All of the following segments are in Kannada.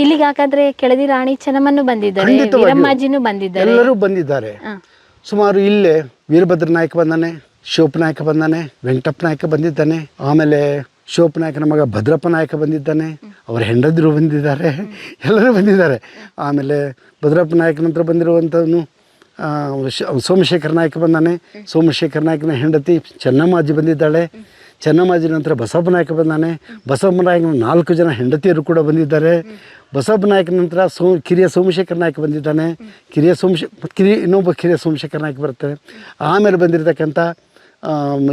ಇಲ್ಲಿಗೆ ಹಾಗಾದ್ರೆ ಕೆಳದಿ ರಾಣಿ ಚೆನ್ನಮ್ಮನು ಬಂದಿದ್ದಾರೆ, ಖಂಡಿತವಾಗಿಯೂ. ವೀರಮ್ಮಾಜಿನೂ ಬಂದಿದ್ದಾರೆ. ಎಲ್ಲರೂ ಬಂದಿದ್ದಾರೆ. ಸುಮಾರು ಇಲ್ಲೇ ವೀರಭದ್ರ ನಾಯಕ ಬಂದಾನೆ, ಶಿವಪ್ಪ ನಾಯಕ ಬಂದಾನೆ, ವೆಂಕಟಪ್ಪ ನಾಯಕ ಬಂದಿದ್ದಾನೆ, ಆಮೇಲೆ ಶಿವಪ್ಪ ನಾಯಕನ ಮಗ ಭದ್ರಪ್ಪ ನಾಯಕ ಬಂದಿದ್ದಾನೆ, ಅವರ ಹೆಂಡದಿರು ಬಂದಿದ್ದಾರೆ, ಎಲ್ಲರೂ ಬಂದಿದ್ದಾರೆ. ಆಮೇಲೆ ಭದ್ರಪ್ಪ ನಾಯಕ ನಂತರ ಬಂದಿರುವಂಥವನು ಸೋಮಶೇಖರ ನಾಯಕ ಬಂದಾನೆ, ಸೋಮಶೇಖರ ನಾಯಕನ ಹೆಂಡತಿ ಚೆನ್ನಮ್ಮಾಜಿ ಬಂದಿದ್ದಾಳೆ, ಚೆನ್ನಮ್ಮಾಜಿ ನಂತರ ಬಸಪ್ಪ ನಾಯಕ ಬಂದಾನೆ, ಬಸಪ್ಪ ನಾಯಕನ 4 ಜನ ಹೆಂಡತಿಯರು ಕೂಡ ಬಂದಿದ್ದಾರೆ. ಬಸಪ್ಪ ನಾಯಕ ನಂತರ ಕಿರಿಯ ಸೋಮಶೇಖರ ನಾಯಕ ಬಂದಿದ್ದಾನೆ, ಇನ್ನೊಬ್ಬ ಕಿರಿಯ ಸೋಮಶೇಖರ ನಾಯಕ ಬರ್ತಾರೆ. ಆಮೇಲೆ ಬಂದಿರತಕ್ಕಂಥ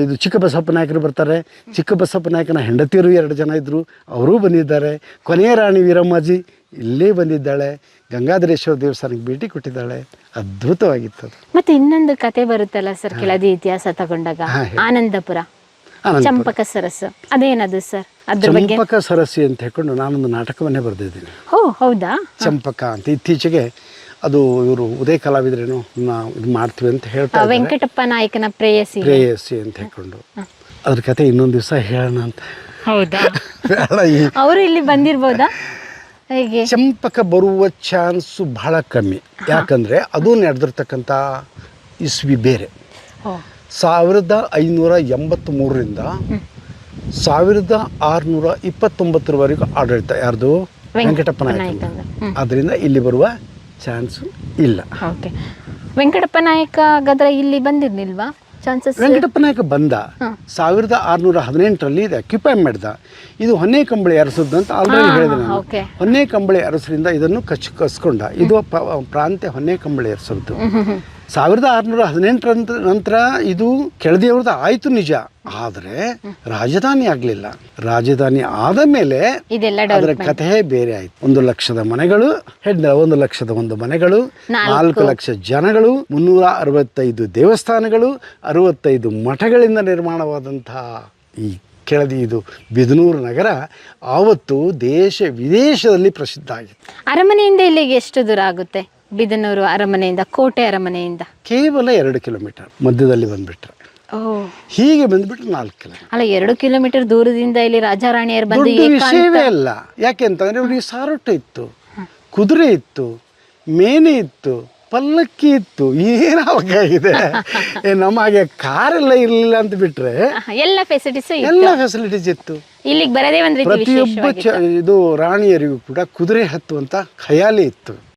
ಇದು ಚಿಕ್ಕ ಬಸಪ್ಪ ನಾಯಕರು ಬರ್ತಾರೆ. ಚಿಕ್ಕ ಬಸಪ್ಪ ನಾಯಕನ ಹೆಂಡತಿಯರು 2 ಜನ ಇದ್ದರು, ಅವರೂ ಬಂದಿದ್ದಾರೆ. ಕೊನೆಯ ರಾಣಿ ವೀರಮ್ಮಾಜಿ ಇಲ್ಲೇ ಬಂದಿದ್ದಾಳೆ, ಗಂಗಾಧರೇಶ್ವರ ದೇವಸ್ಥಾನಕ್ಕೆ ಭೇಟಿ ಕೊಟ್ಟಿದ್ದಾಳೆ. ಅದ್ಭುತವಾಗಿತ್ತು ಅದು. ಮತ್ತೆ ಇನ್ನೊಂದು ಕತೆ ಬರುತ್ತಲ್ಲ ಸರ್ ಕೆಳದಿ ಇತಿಹಾಸ ತಗೊಂಡಾಗ, ಆನಂದಪುರ ಚಂಪಕ ಸರಸ್ಸು, ಅದೇನದು ಸರ್? ಅದ್ರ ಬಗ್ಗೆ ಚಂಪಕ ಸರಸ್ಸಿ ಅಂತ ಹೇಳ್ಕೊಂಡು ನಾನೊಂದು ನಾಟಕವನ್ನೇ ಬರೆದಿದ್ದೀನಿ. ಓ ಹೌದಾ? ಚಂಪಕ ಅಂತ ಇತ್ತೀಚೆಗೆ ಅದು ಇವರು ಉದಯ ಕಲಾವಿದರೇನು ಇದು ಮಾಡ್ತೀವಿ ಅಂತ ಹೇಳ್ತಾರೆ, ವೆಂಕಟಪ್ಪ ನಾಯಕನ ಪ್ರೇಯಸಿ ಅಂತ ಹೇಳ್ಕೊಂಡು. ಅದ್ರ ಕತೆ ಇನ್ನೊಂದು ದಿವಸ ಹೇಳೋಣ ಅಂತ. ಹೌದಾ? ಬೇಡ, ಅವರು ಇಲ್ಲಿ ಬಂದಿರ್ಬೋದಾ? ಹೇಗೆ? ಚಂಪಕ ಬರುವ ಚಾನ್ಸು ಬಹಳ ಕಮ್ಮಿ. ಯಾಕಂದರೆ ಅದು ನಡೆದಿರ್ತಕ್ಕಂಥ ಇಸ್ವಿ ಬೇರೆ. 1583ರಿಂದ 1629ರವರೆಗೂ ಆಡಳಿತ ಯಾರ್ದು? ವೆಂಕಟಪ್ಪ ನಾಯಕ. ಅದರಿಂದ ಇಲ್ಲಿ ಬರುವ ಚಾನ್ಸು ಇಲ್ಲ. ಓಕೆ. ವೆಂಕಟಪ್ಪ ನಾಯಕ ಹಾಗಾದ್ರೆ ಇಲ್ಲಿ ಬಂದಿರ್ಲಿಲ್ವಾ? ಚಾನ್ಸಸ್? ವೆಂಕಟಪ್ಪ ನಾಯಕ ಬಂದ 1618ರಲ್ಲಿ ಇದು ಅಕ್ಯುಪೈ ಮಾಡಿದ. ಇದು ಹೊನ್ನೆ ಕಂಬಳಿ ಅರಸದ್ದು ಅಂತ ಆಲ್ರೆಡಿ ಹೇಳಿದೆ ನಾನು. ಹೊನ್ನೆ ಕಂಬಳಿ ಅರಸರಿಂದ ಇದನ್ನು ಕಸ್ಕೊಂಡ. ಇದು ಪ್ರಾಂತ್ಯ ಹೊನ್ನೆ ಕಂಬಳಿ ಅರಸರದ್ದು. 1618 ನಂತರ ಇದು ಕೆಳದಿಯವ್ರದ್ದು ಆಯಿತು ನಿಜ, ಆದರೆ ರಾಜಧಾನಿ ಆಗಲಿಲ್ಲ. ರಾಜಧಾನಿ ಆದ ಮೇಲೆ ಅದರ ಕಥೆ ಬೇರೆ ಆಯಿತು. 1 ಲಕ್ಷದ ಮನೆಗಳು, 1 ಲಕ್ಷದ ಮನೆಗಳು, 4 ಲಕ್ಷ ಜನಗಳು, 365 ದೇವಸ್ಥಾನಗಳು, 65 ಮಠಗಳಿಂದ ನಿರ್ಮಾಣವಾದಂತಹ ಈ ಕೆಳದಿ ಇದು ಬಿದನೂರು ನಗರ ಆವತ್ತು ದೇಶ ವಿದೇಶದಲ್ಲಿ ಪ್ರಸಿದ್ಧ ಆಗಿತ್ತು. ಅರಮನೆಯಿಂದ ಇಲ್ಲಿಗೆ ಎಷ್ಟು ದೂರ ಆಗುತ್ತೆ? ಬಿದನೂರು ಅರಮನೆಯಿಂದ, ಕೋಟೆ ಅರಮನೆಯಿಂದ ಕೇವಲ 2 ಕಿಲೋಮೀಟರ್ ಮಧ್ಯದಲ್ಲಿ ಬಂದ್ಬಿಟ್ರೆ. ಹೀಗೆ ಬಂದ್ಬಿಟ್ರೆ 4 ಕಿಲೋಮೀಟರ್. ಅಲ್ಲ, 2 ಕಿಲೋಮೀಟರ್ ದೂರದಿಂದ ಇಲ್ಲಿ ರಾಜಾರಾಣಿಯರು ಬಂದು ವಿಷಯವೇ ಅಲ್ಲ. ಯಾಕೆಂತಂದ್ರೆ ಇವರಿಗೆ ಸಾರೋಟ ಇತ್ತು, ಕುದುರೆ ಇತ್ತು, ಮೇನೆ ಇತ್ತು, ಪಲ್ಲಕ್ಕಿ ಇತ್ತು. ಏನಾಗಿದೆ ನಮಗೆ ಕಾರೆಲ್ಲ ಇರಲಿಲ್ಲ ಅಂತ ಬಿಟ್ರೆ ಎಲ್ಲ ಫೆಸಿಲಿಟೀಸ್ ಇತ್ತು. ಇಲ್ಲಿಗೆ ಬರದೇ ಒಂದು ಪ್ರತಿಯೊಬ್ಬ ಇದು ರಾಣಿಯರಿಗೂ ಕೂಡ ಕುದುರೆ ಹತ್ತುವಂತ ಖಯಾಲಿ ಇತ್ತು.